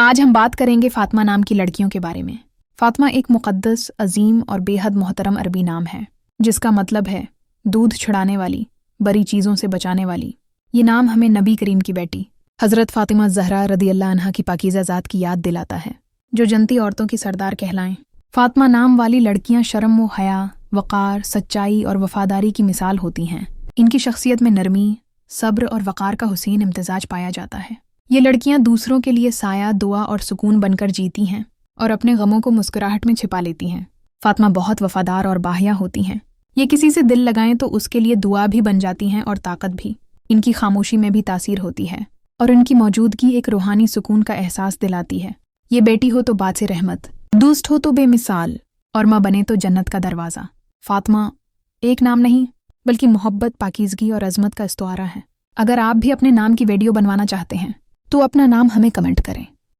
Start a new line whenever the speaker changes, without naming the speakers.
आज हम बात करेंगे फातिमा नाम की लड़कियों के बारे में। फातिमा एक मुक़द्दस, अजीम और बेहद मोहतरम अरबी नाम है, जिसका मतलब है दूध छुड़ाने वाली, बड़ी चीज़ों से बचाने वाली। ये नाम हमें नबी करीम की बेटी हज़रत फ़ातिमा ज़हरा रदियल्लाहु अन्हा की पाकीज़ा ज़ात की याद दिलाता है, जो जनती औरतों की सरदार कहलाएं। फातिमा नाम वाली लड़कियां शर्म व हया, वक़ार, सच्चाई और वफ़ादारी की मिसाल होती हैं। इनकी शख्सियत में नरमी, सब्र और वक़ार का हुसैन इम्तिज़ाज पाया जाता है। ये लड़कियां दूसरों के लिए साया, दुआ और सुकून बनकर जीती हैं और अपने गमों को मुस्कुराहट में छिपा लेती हैं। फातिमा बहुत वफ़ादार और बाहिया होती हैं। ये किसी से दिल लगाएं तो उसके लिए दुआ भी बन जाती हैं और ताकत भी। इनकी खामोशी में भी तासीर होती है और इनकी मौजूदगी एक रूहानी सुकून का एहसास दिलाती है। ये बेटी हो तो बासे रहमत, दोस्त हो तो बेमिसाल और माँ बने तो जन्नत का दरवाज़ा। फातिमा एक नाम नहीं बल्कि मोहब्बत, पाकीज़गी और अज़मत का इस्तआरा है। अगर आप भी अपने नाम की वीडियो बनवाना चाहते हैं तो अपना नाम हमें कमेंट करें।